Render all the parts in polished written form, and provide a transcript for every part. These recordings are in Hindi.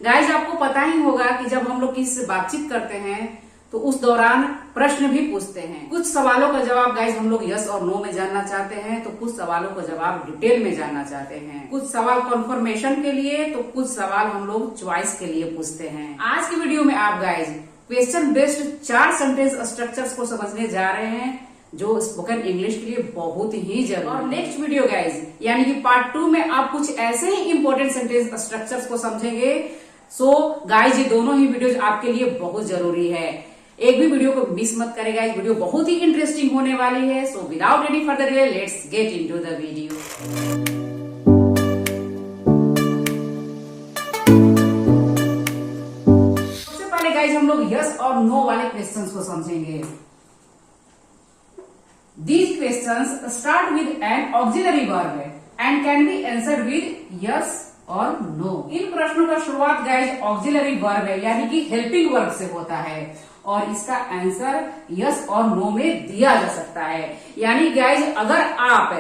गाइज आपको पता ही होगा कि जब हम लोग किसी से बातचीत करते हैं तो उस दौरान प्रश्न भी पूछते हैं। कुछ सवालों का जवाब गाइज हम लोग यस और नो में जानना चाहते हैं, तो कुछ सवालों का जवाब डिटेल में जानना चाहते हैं। कुछ सवाल कंफर्मेशन के लिए तो कुछ सवाल हम लोग चॉइस के लिए पूछते हैं। आज की वीडियो में आप guys question based 4 sentence structures को समझने जा रहे हैं जो स्पोकन इंग्लिश के लिए बहुत ही जरूरी। और नेक्स्ट वीडियो गाइज यानी कि पार्ट 2 में आप कुछ ऐसे ही इंपॉर्टेंट सेंटेंस स्ट्रक्चर्स को समझेंगे। सो गाइज ये दोनों ही वीडियोज आपके लिए बहुत जरूरी है, एक भी वीडियो को मिस मत करेगा। इस वीडियो बहुत ही इंटरेस्टिंग होने वाली है। So without any further delay let's get into the video. सबसे पहले गाइज हम लोग यस और नो वाले क्वेश्चंस को समझेंगे। These questions start with an auxiliary verb and can be answered with yes और no। इन प्रश्नों का शुरुआत गाइज ऑक्सिलरी वर्ब है यानी कि हेल्पिंग वर्ब से होता है और इसका आंसर यस और नो में दिया जा सकता है। यानी गाइज अगर आप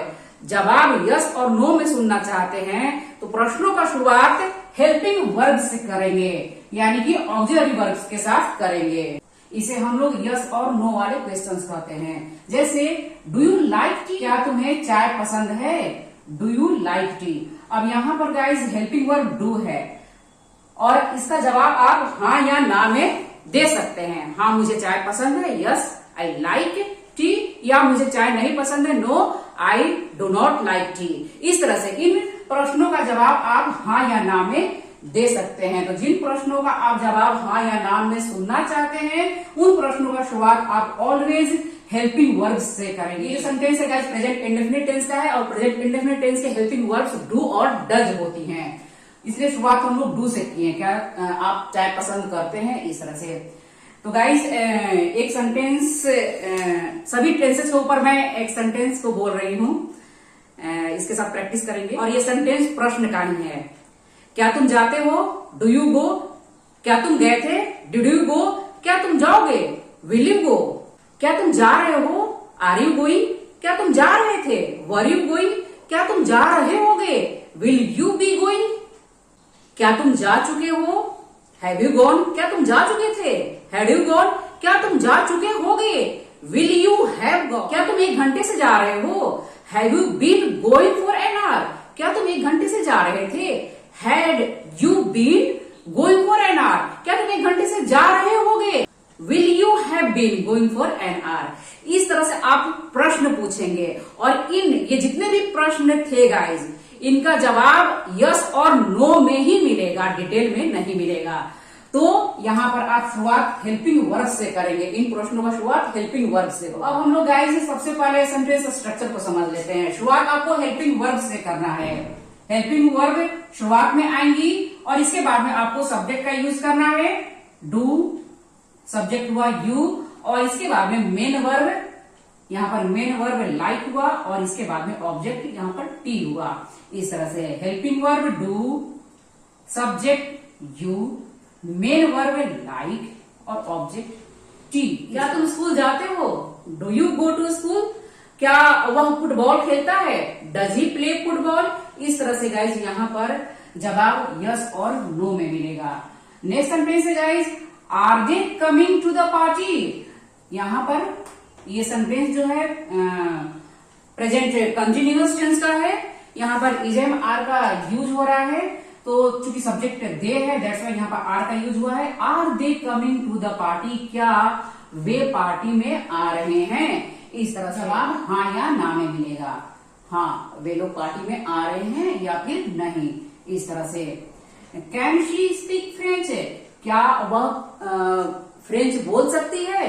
जवाब यस और नो में सुनना चाहते हैं तो प्रश्नों का शुरुआत हेल्पिंग वर्ब से करेंगे यानी कि ऑक्सिलरी वर्ब के साथ करेंगे। इसे हम लोग यस और नो वाले क्वेश्चंस कहते हैं। जैसे डू यू लाइक टी, क्या तुम्हें चाय पसंद है? Do you like T. अब यहाँ पर गाइज हेल्पिंग वर्ब डू है और इसका जवाब आप हाँ या ना में दे सकते हैं। हाँ मुझे चाय पसंद है, यस आई लाइक टी, या मुझे चाय नहीं पसंद है, no I do not like tea. इस तरह से इन प्रश्नों का जवाब आप हाँ या ना में दे सकते हैं। तो जिन प्रश्नों का आप जवाब हाँ या ना में सुनना चाहते हैं उन प्रश्नों का शुरुआत आप ऑलवेज हेल्पिंग वर्ब्स से करेंगे। ये सेंटेंस है गाइस प्रेजेंट इंडेफिनिट टेंस का है और प्रेजेंट इंडेफिनिट टेंस के हेल्पिंग वर्ब्स डू और डज होती हैं, इसलिए शुरुआत हम लोग डू से किए। क्या आप चाय पसंद करते हैं, इस तरह से। तो गाइस एक सेंटेंस, सभी टेंसेस के ऊपर मैं एक सेंटेंस को बोल रही हूँ, इसके साथ प्रैक्टिस करेंगे। और ये सेंटेंस प्रश्न का ही है। क्या तुम जाते हो? Do you go. क्या तुम गए थे? Did you go. क्या तुम जाओगे? Will you go. क्या तुम जा रहे हो? Are you going. क्या तुम जा रहे थे? Were you going. क्या तुम जा रहे होगे? Will you be going. क्या तुम जा चुके हो? Have you gone. क्या तुम जा चुके थे? Had you gone. क्या तुम जा चुके होगे? Will you have gone. क्या तुम 1 घंटे से जा रहे हो? Have you been going for an hour. क्या तुम 1 घंटे से जा रहे थे? Had you been going for an hour. क्या तुम 1 घंटे से जा रहे होगे? Will you have been going for an hour. इस तरह से आप प्रश्न पूछेंगे और ये जितने भी प्रश्न थे गाइज इनका जवाब यस और नो में ही मिलेगा, डिटेल में नहीं मिलेगा। तो यहाँ पर आप शुरुआत हेल्पिंग वर्ब से करेंगे। इन प्रश्नों का शुरुआत हेल्पिंग वर्ब से होगा। अब हम लोग गाइज सबसे पहले सेंटेंस स्ट्रक्चर को समझ लेते हैं। शुरुआत आपको हेल्पिंग वर्ब से करना है। हेल्पिंग वर्ब शुरुआत में आएंगी और इसके बाद में आपको सब्जेक्ट का यूज करना है। डू सब्जेक्ट हुआ यू और इसके बाद में मेन वर्ब, यहाँ पर मेन वर्ब लाइक हुआ और इसके बाद में ऑब्जेक्ट यहाँ पर टी हुआ। इस तरह से helping verb do, subject you, main verb like और ऑब्जेक्ट टी। क्या तुम स्कूल जाते हो? Do you go to school. क्या वह फुटबॉल खेलता है? Does he play football. इस तरह से गाइज यहाँ पर जवाब यस और नो में मिलेगा। नेक्स्ट सेंटेंस है guys are they coming to the party. यहाँ पर ये सेंटेंस जो है प्रेजेंट कंटिन्यूअस टेंस का है। यहाँ पर इजम आर का यूज हो रहा है, तो चूंकि सब्जेक्ट दे है दैट्स वाई यहाँ पर आर का यूज हुआ है। Are they coming to the party, क्या वे पार्टी में आ रहे हैं? इस तरह से जवाब हाँ या ना में मिलेगा। हाँ वे लोग पार्टी में आ रहे हैं या फिर नहीं, इस तरह से। कैन शी स्पीक फ्रेंच, क्या वह फ्रेंच बोल सकती है?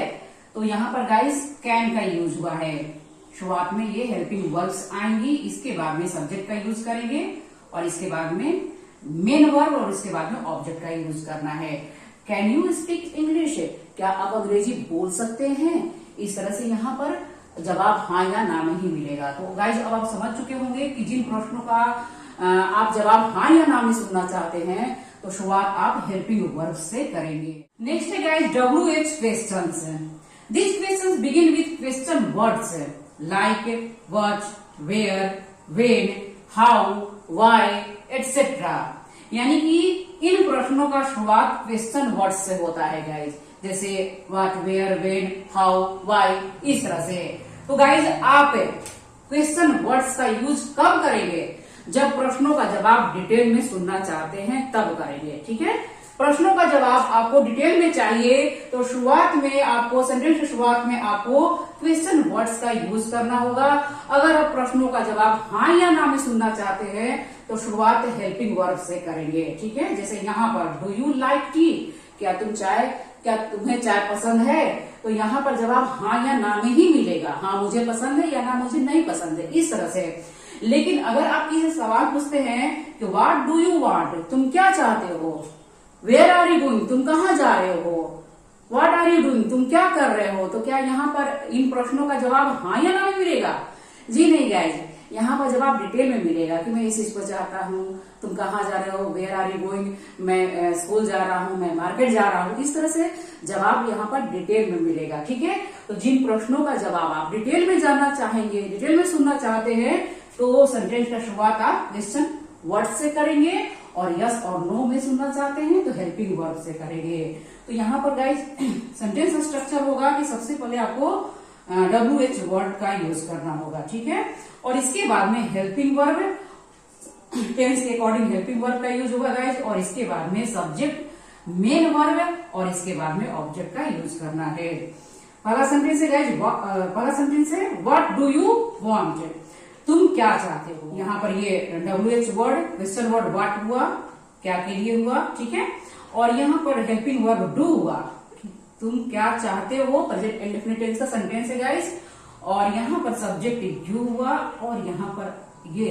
तो यहाँ पर गाइस कैन का यूज हुआ है। शुरुआत में ये हेल्पिंग वर्ब्स आएंगी, इसके बाद में सब्जेक्ट का यूज करेंगे और इसके बाद में मेन वर्ब और इसके बाद में ऑब्जेक्ट का यूज करना है। कैन यू स्पीक इंग्लिश, क्या आप अंग्रेजी बोल सकते हैं? इस तरह से यहाँ पर जवाब हाँ या ना में ही मिलेगा। तो गाइज अब आप समझ चुके होंगे कि जिन प्रश्नों का आप जवाब हाँ या ना में सुनना चाहते हैं तो शुरुआत आप हेल्पिंग वर्ब से करेंगे। नेक्स्ट है guys WH questions. These questions begin with question words like what, where, when, how, why, etc. यानी कि इन प्रश्नों का शुरुआत क्वेश्चन वर्ड से होता है गाइज, जैसे what, where, when, how, why, इस तरह से। तो गाइज आप क्वेश्चन वर्ड्स का यूज कब करेंगे? जब प्रश्नों का जवाब डिटेल में सुनना चाहते हैं तब करेंगे, ठीक है। प्रश्नों का जवाब आपको डिटेल में चाहिए तो शुरुआत में आपको, सेंटेंस की शुरुआत में आपको क्वेश्चन वर्ड्स का यूज करना होगा। अगर आप प्रश्नों का जवाब हाँ या ना में सुनना चाहते हैं तो शुरुआत हेल्पिंग वर्ब से करेंगे, ठीक है। जैसे यहाँ पर डू यू लाइक टी, क्या तुम्हें चाय पसंद है? तो यहाँ पर जवाब हाँ या ना में ही मिलेगा, हाँ मुझे पसंद है या ना मुझे नहीं पसंद है, इस तरह से। लेकिन अगर आप किसी से सवाल पूछते हैं कि व्हाट डू यू वांट, तुम क्या चाहते हो? वेयर आर यू गोइंग, तुम कहाँ जा रहे हो? व्हाट आर यू डूइंग, तुम क्या कर रहे हो? तो क्या यहाँ पर इन प्रश्नों का जवाब हाँ या ना में मिलेगा? जी नहीं गाइज, यहाँ पर जवाब डिटेल में मिलेगा कि मैं इस चीज को चाहता हूँ, तुम कहाँ जा रहे हो, वेयर आर यू गोइंग, मैं स्कूल जा रहा हूँ, मैं मार्केट जा रहा हूँ, इस तरह से जवाब यहाँ पर डिटेल में मिलेगा, ठीक है। तो जिन प्रश्नों का जवाब आप डिटेल में जानना चाहेंगे, डिटेल में सुनना चाहते हैं, तो सेंटेंस का शुरुआत आप क्वेश्चन वर्ड से करेंगे, और यस और नो में सुनना चाहते हैं तो हेल्पिंग वर्ब से करेंगे। तो यहाँ पर गाइज सेंटेंस स्ट्रक्चर होगा कि सबसे पहले आपको WH वर्ड का यूज करना होगा, ठीक है। और इसके बाद में हेल्पिंग वर्ब, टेंस के अकॉर्डिंग हेल्पिंग वर्ब का यूज होगा गाइज, और इसके बाद में सब्जेक्ट, मेन वर्ब, और इसके बाद में ऑब्जेक्ट का यूज करना है। पहला सेंटेंस है गाइज, पहला सेंटेंस है व्हाट डू यू वांट, तुम क्या चाहते हो। यहाँ पर ये WH word, question word what हुआ, क्या के लिए हुआ, ठीक है। और यहाँ पर हेल्पिंग वर्ब डू हुआ, तुम क्या चाहते हो, प्रेजेंट इंडेफिनिट टेंस का सेंटेंस है गाइस। और यहाँ पर सब्जेक्ट यू हुआ, और यहाँ पर ये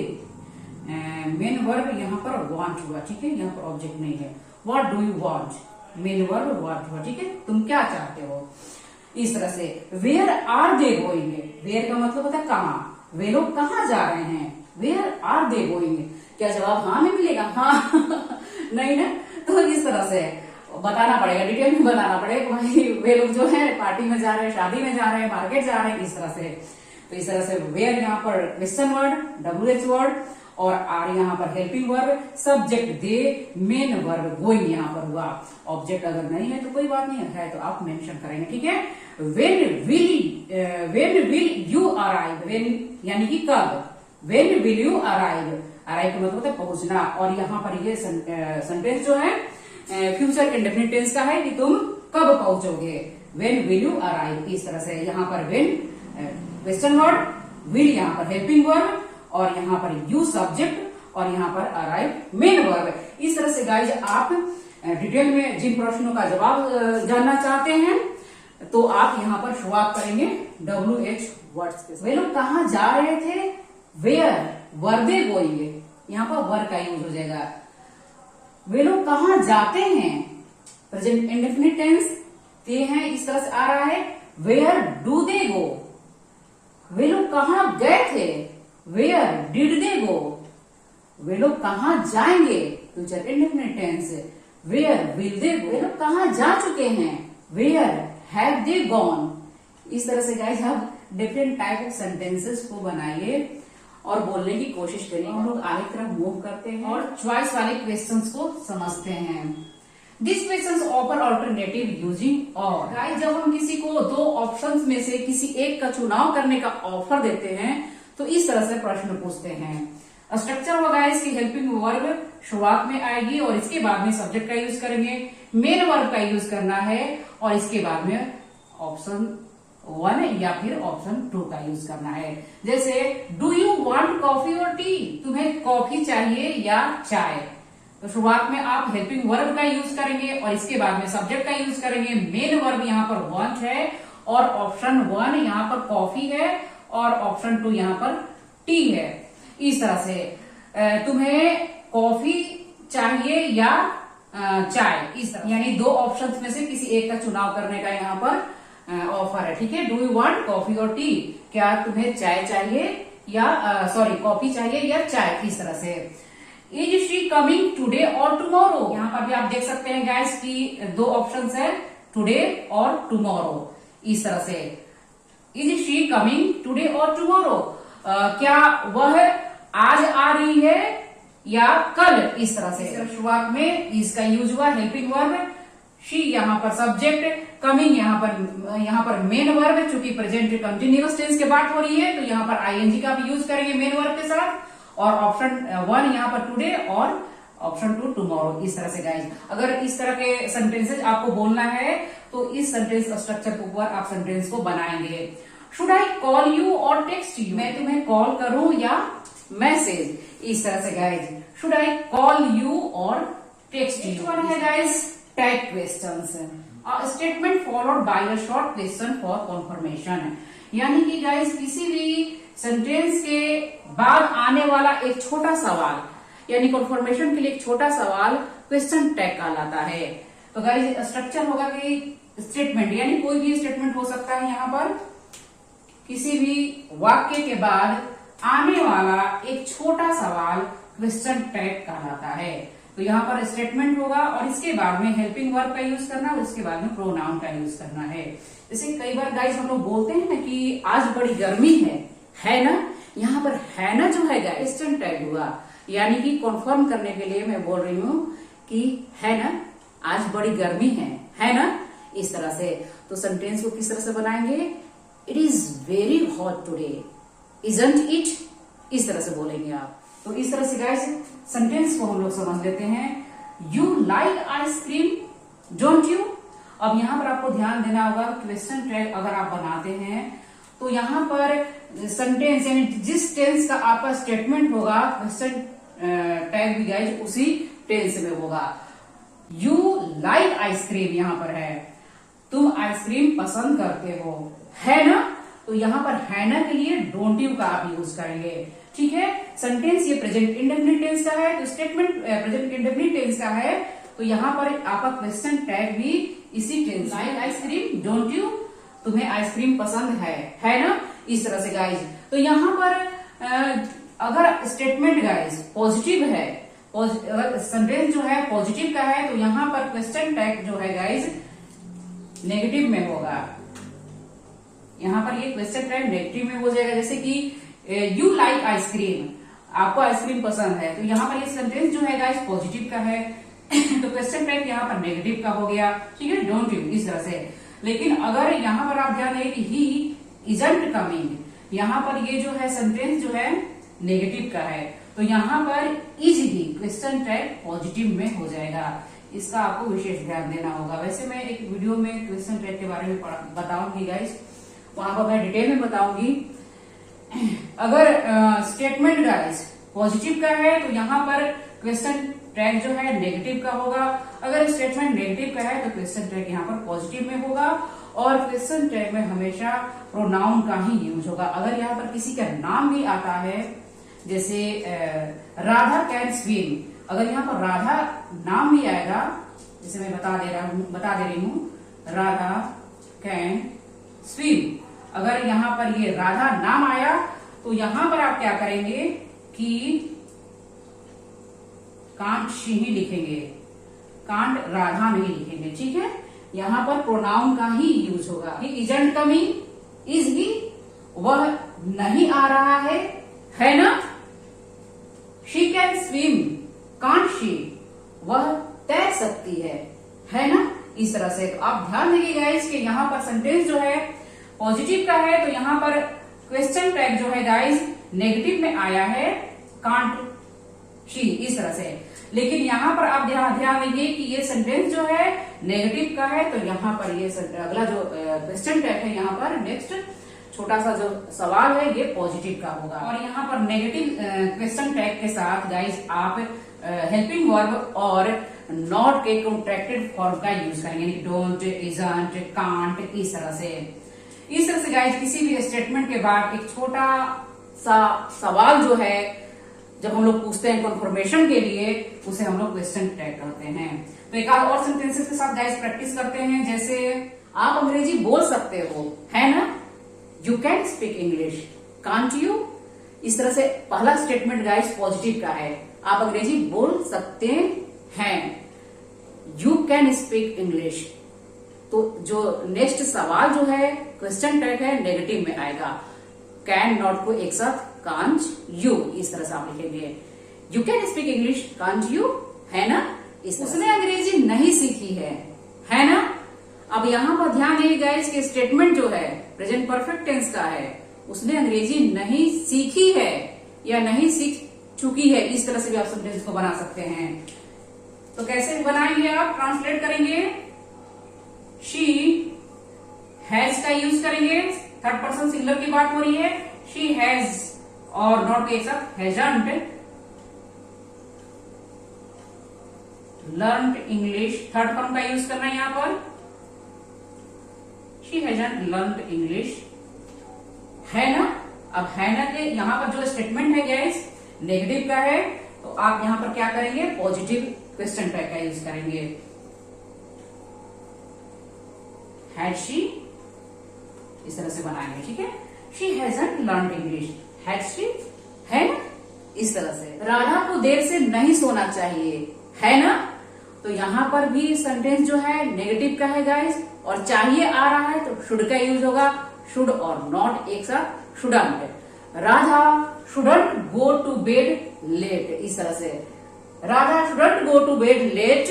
मेन वर्ब यहाँ पर वांट हुआ, ठीक है। यहाँ पर ऑब्जेक्ट नहीं है। What do you want, main verb want हुआ, ठीक है, तुम क्या चाहते हो, इस तरह से। Where are they going, where का मतलब होता है कहाँ, वे लोग कहाँ जा रहे हैं, वेयर आर दे गोइंग, क्या जवाब हाँ में मिलेगा? हाँ नहीं ना, तो इस तरह से बताना पड़ेगा, डिटेल में बताना पड़ेगा भाई वे लोग जो है पार्टी में जा रहे हैं, शादी में जा रहे हैं, मार्केट जा रहे हैं, इस तरह से। तो इस तरह से वेयर यहाँ पर क्वेश्चन वर्ड, WH वर्ड, और आर यहाँ पर helping verb, subject they, main verb going यहाँ पर हुआ। ऑब्जेक्ट अगर नहीं है तो कोई बात नहीं है तो आप मेंशन करेंगे, ठीक है। when will you arrive, when यानी कि कब, when will you arrive, arrive का मतलब होता है पहुंचना। और यहाँ पर ये सेंटेंस जो है फ्यूचर इंडेफिनिट टेंस का है कि तुम कब पहुंचोगे, when will you arrive, इस तरह से। यहाँ पर when क्वेश्चन वर्ड, will यहाँ पर हेल्पिंग वर्ब, और यहाँ पर यू सब्जेक्ट, और यहाँ पर अराइव मेन वर्ब। इस तरह से गाइज आप डिटेल में जिन प्रश्नों का जवाब जानना चाहते हैं तो आप यहाँ पर शुरुआत करेंगे WH वर्ड्स के। वे लोग कहाँ जा रहे थे, वेयर वर दे गोइंग, यहाँ पर वर का यूज हो जाएगा। वे लोग कहाँ जाते हैं, प्रेजेंट इंडेफिनिट टेंस ते हैं, इस तरह से आ रहा है। वेयर डू दे गो, वे लोग कहाँ गए थे, वेयर डिड दे गो। वे लोग कहाँ जाएंगे, future indefinite tense, where will they go. वे लोग कहाँ जा चुके हैं, वेयर हैव दे गॉन। इस तरह से गाइस आप डिफरेंट टाइप ऑफ सेंटेंसेस को बनाइए और बोलने की कोशिश करिए। हम लोग आगे की तरफ मूव करते हैं और चॉइस वाले क्वेश्चंस को समझते हैं। This questions offer alternative using और। गाइस जब हम किसी को दो ऑप्शंस में से किसी एक का चुनाव करने का ऑफर देते हैं तो इस तरह से प्रश्न पूछते हैं। स्ट्रक्चर होगा इसकी हेल्पिंग वर्ब शुरुआत में आएगी और इसके बाद में सब्जेक्ट का यूज करेंगे, मेन वर्ब का यूज करना है और इसके बाद में ऑप्शन 1 या फिर ऑप्शन 2 का यूज करना है। जैसे डू यू वांट कॉफी और टी, तुम्हें कॉफी चाहिए या चाय। तो शुरुआत में आप हेल्पिंग वर्ब का यूज करेंगे और इसके बाद में सब्जेक्ट का यूज करेंगे। मेन वर्ब यहाँ पर वांट है और ऑप्शन 1 यहाँ पर कॉफी है और ऑप्शन 2 यहाँ पर टी है। इस तरह से तुम्हें कॉफी चाहिए या चाय, इस तरह यानी दो ऑप्शंस में से किसी एक का चुनाव करने का यहाँ पर ऑफर है। ठीक है, डू यू वांट कॉफी और टी, क्या तुम्हें चाय चाहिए या कॉफी चाहिए या चाय, इस तरह से। इज शी कमिंग टुडे और टुमारो, यहाँ पर भी आप देख सकते हैं गाइस की दो ऑप्शंस है, टुडे और टुमारो। इस तरह से इज शी कमिंग टुडे और टुमारो, क्या वह आज आ रही है या कल, इस तरह से शुरुआत में इसका यूज हुआ हेल्पिंग वर्ब, शी यहाँ पर सब्जेक्ट, कमिंग यहाँ पर मेन वर्ब, चूंकि प्रेजेंट कंटिन्यूअस टेंस के बात हो रही है तो यहाँ पर आईएनजी का भी यूज करेंगे मेन वर्ब के साथ, और ऑप्शन 1 यहाँ पर टुडे और ऑप्शन 2 टुमारो। इस तरह से गाइज अगर इस तरह के सेंटेंसेज आपको बोलना है तो इस सेंटेंस स्ट्रक्चर के ऊपर आप सेंटेंस को बनाएंगे। शुड आई कॉल यू और टेक्स्ट यू, मैं तुम्हें कॉल करूं या मैसेज, इस तरह से guys should I call you और टेक्स्ट यू। वन है guys type questions, statement followed by a short question for confirmation, यानी कि गाइज किसी भी सेंटेंस के बाद आने वाला एक छोटा सवाल, यानी कंफर्मेशन के लिए एक छोटा सवाल क्वेश्चन टैग कहलाता है। तो गाइज स्ट्रक्चर होगा कि स्टेटमेंट, यानी कोई भी स्टेटमेंट हो सकता है, यहाँ पर किसी भी वाक्य के बाद आने वाला एक छोटा सवाल क्वेश्चन टैग कहलाता है। तो यहाँ पर स्टेटमेंट होगा और इसके बाद में हेल्पिंग वर्ब का यूज करना है, उसके बाद में प्रोनाउन का यूज करना है। जैसे कई बार गाइज हम लोग बोलते हैं ना कि आज बड़ी गर्मी है ना, यहाँ पर है ना जो है क्वेश्चन टैग हुआ, यानी कि कंफर्म करने के लिए मैं बोल रही हूँ कि है ना आज बड़ी गर्मी है ना, इस तरह से। तो सेंटेंस को किस तरह से बनाएंगे, it is very hot today, isn't it, इस तरह से बोलेंगे आप। तो इस तरह से गाइस सेंटेंस को हम लोग समझ लेते हैं। You like ice cream don't you. अब यहाँ पर आपको ध्यान देना होगा, क्वेश्चन टैग अगर आप बनाते हैं तो यहाँ पर सेंटेंस यानी जिस टेंस का आपका स्टेटमेंट होगा क्वेश्चन टैग भी गाइज उसी टेंस में होगा। यू लाइक आइसक्रीम यहाँ पर है, तुम आइसक्रीम पसंद करते हो, है ना, तो यहाँ पर है ना के लिए डोंट यू का आप यूज करेंगे। ठीक है, सेंटेंस ये प्रेजेंट इंडेफिनिट टेंस का है, तो स्टेटमेंट प्रेजेंट इंडेफिनिट टेंस का है, तो यहाँ पर आपका क्वेश्चन टैग भी इसी tense, like ice cream don't you, तुम्हें आइसक्रीम पसंद है ना, इस तरह से गाइज। तो यहाँ पर अगर स्टेटमेंट गाइज पॉजिटिव है, अगर सेंटेंस जो है पॉजिटिव का है तो यहाँ पर क्वेश्चन टैग जो है गाइज नेगेटिव में होगा। यहाँ पर ये क्वेश्चन टैग नेगेटिव में हो जाएगा, जैसे कि यू लाइक आइसक्रीम, आपको आइसक्रीम पसंद है, तो यहाँ पर ये सेंटेंस जो है गाइज पॉजिटिव का है तो क्वेश्चन टैग यहाँ पर नेगेटिव का हो गया। ठीक है, डोंट यू, इस तरह से। लेकिन अगर यहाँ पर आप ध्यान दें कि ही इजंट कमिंग, यहाँ पर ये जो है सेंटेंस जो है नेगेटिव का है, तो यहाँ पर is he question tag positive में हो जाएगा। इसका आपको विशेष ध्यान देना होगा। वैसे मैं एक वीडियो में क्वेश्चन टैग के बारे में बताऊंगी गाइस, वहां पर मैं डिटेल में बताऊंगी। अगर स्टेटमेंट गाइस पॉजिटिव का है तो यहाँ पर क्वेश्चन टैग जो है नेगेटिव का होगा। अगर स्टेटमेंट नेगेटिव का है तो क्वेश्चन टैग यहाँ पर पॉजिटिव में होगा, और क्वेश्चन टैग में हमेशा प्रोनाउन का ही यूज होगा। अगर यहाँ पर किसी का नाम भी आता है, जैसे राधा कैन स्विम, अगर यहाँ पर राधा नाम भी आएगा, जैसे मैं बता दे रही हूँ राधा कैन स्विम, अगर यहाँ पर ये राधा नाम आया तो यहाँ पर आप क्या करेंगे कि कांट शी ही लिखेंगे, कांट राधा नहीं लिखेंगे। ठीक है, यहाँ पर प्रोनाउन का ही यूज होगा। ही इजंट कमिंग, इज ही, वह नहीं आ रहा है ना। She can swim, can't she, वह तैर सकती है ना, इस तरह से। आप ध्यान देंगे गाइस कि यहाँ पर सेंटेंस जो है पॉजिटिव का है, तो यहाँ पर क्वेश्चन टैग जो है गाइस नेगेटिव में आया है, कांट शी, इस तरह से। लेकिन यहाँ पर आप ध्यान देंगे कि ये सेंटेंस जो है नेगेटिव का है, तो यहाँ पर ये अगला जो क्वेश्चन टैग है, यहाँ पर नेक्स्ट छोटा सा जो सवाल है ये पॉजिटिव का होगा। और यहाँ पर नेगेटिव क्वेश्चन टैग के साथ गाइस आप हेल्पिंग वर्ब और नॉट के कॉन्ट्रैक्टेड फॉर्म का यूज करेंगे, डोंट, इजंट, कांट, इस तरह से गाइस किसी भी स्टेटमेंट के बाद एक छोटा सा सवाल जो है जब हम लोग पूछते हैं कंफर्मेशन के लिए, उसे हम लोग क्वेश्चन टैग करते हैं। तो एक आध और सेंटेंसेस के साथ गाइस प्रैक्टिस करते हैं। जैसे आप अंग्रेजी बोल सकते हो, है ना, you can speak English, can't you, इस तरह से पहला स्टेटमेंट गाइस पॉजिटिव का है, आप अंग्रेजी बोल सकते हैं, यू कैन स्पीक इंग्लिश। तो जो नेक्स्ट सवाल जो है क्वेश्चन टैग है नेगेटिव में आएगा, कैन नॉट को एक साथ कांट यू, इस तरह से आप लिखेंगे। You can speak English can't you, है ना। उसने अंग्रेजी नहीं सीखी है ना। अब यहाँ पर ध्यान देंगे गाइस कि स्टेटमेंट जो है प्रेजेंट परफेक्ट टेंस का है, उसने अंग्रेजी नहीं सीखी है या नहीं सीख चुकी है, इस तरह से भी आप सेंटेंस को बना सकते हैं। तो कैसे बनाएंगे आप, ट्रांसलेट करेंगे, शी हैज का यूज करेंगे, थर्ड पर्सन सिंगुलर की बात हो रही है, शी हैज और नॉट के साथ hasn't learned English, third form का यूज करना है यहां पर, शी हैजंट लर्नड इंग्लिश, है ना। अब है ना के यहां पर जो स्टेटमेंट है गाइस नेगेटिव का है, तो आप यहां पर क्या करेंगे, पॉजिटिव क्वेश्चन टैग का यूज करेंगे, हैड शी, इस तरह से बनाएंगे, ठीक है। She hasn't learned English, had she, है ना, इस तरह से। राधा को देर से नहीं सोना चाहिए, है ना। तो यहां पर भी सेंटेंस जो है नेगेटिव का है गाइस, और चाहिए आ रहा है तो शुड का यूज होगा, शुड और नॉट एक साथ, shouldn't. Radha shouldn't go to bed late, इस तरह से, Radha shouldn't go to bed late,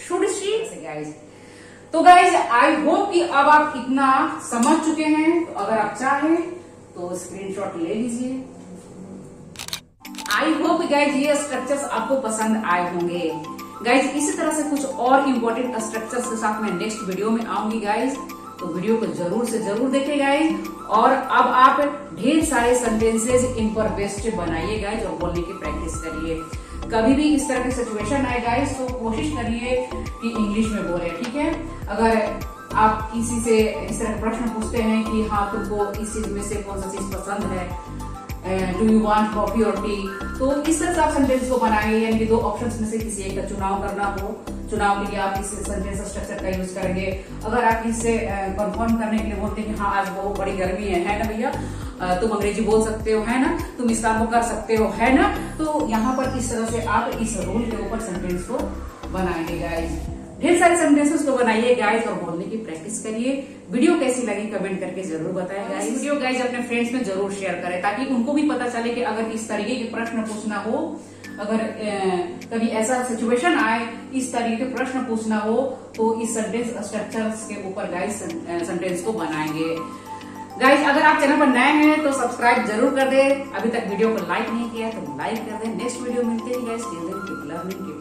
should she guys. तो गाइज आई होप कि अब आप इतना समझ चुके हैं, तो अगर आप चाहें तो स्क्रीनशॉट ले लीजिए। आई होप गाइज ये स्ट्रक्चर्स आपको पसंद आए होंगे। गाइज इसी तरह से कुछ और इम्पोर्टेंट स्ट्रक्चर्स के साथ मैं नेक्स्ट वीडियो में आऊंगी गाइज, तो वीडियो को जरूर से जरूर देखें गाइज। और अब आप ढेर सारे सेंटेंसेज इन पर बेस्ड बनाइए गाइज और बोलने की प्रैक्टिस करिए। कभी भी इस तरह की सिचुएशन आए गाइज तो कोशिश करिए कि इंग्लिश में बोले, ठीक है। अगर आप किसी से इस तरह के प्रश्न पूछते हैं कि हाँ तुमको इस चीज में से कौन सा चीज पसंद है, डू यू वांट कॉफी और टी, तो इस तरह से आप सेंटेंस को बनाइए, यानी कि दो ऑप्शंस में से किसी एक का चुनाव करना हो, चुनाव के लिए आप इस सेंटेंस स्ट्रक्चर का यूज करेंगे। अगर आप इससे कंफर्म करने के लिए बोलते हैं कि हाँ आज बहुत बड़ी गर्मी है ना भैया, तुम अंग्रेजी बोल सकते हो, है ना, तुम इस काम को कर सकते हो, है ना, तो यहाँ पर इस तरह से आप इस रूल के ऊपर सेंटेंस को बनाएंगे गाइज। ढेर सारे सेंटेंसेस को बनाइए गाइज और बोलने की प्रैक्टिस करिए। वीडियो कैसी लगी कमेंट करके जरूर बताएं गाइज। वीडियो गाइज अपने फ्रेंड्स में जरूर शेयर करें ताकि उनको भी पता चले कि अगर इस तरीके के प्रश्न पूछना हो, अगर कभी ऐसा सिचुएशन आए इस तरीके के प्रश्न पूछना हो, तो इस सेंटेंस स्ट्रक्चर्स के ऊपर गाइज सेंटेंस को बनाएंगे। गाइज अगर आप चैनल पर नए हैं तो सब्सक्राइब जरूर कर दे, अभी तक वीडियो को लाइक नहीं किया तो लाइक कर दे। नेक्स्ट वीडियो मिलते हैं गाइज, कीप लर्निंग, कीप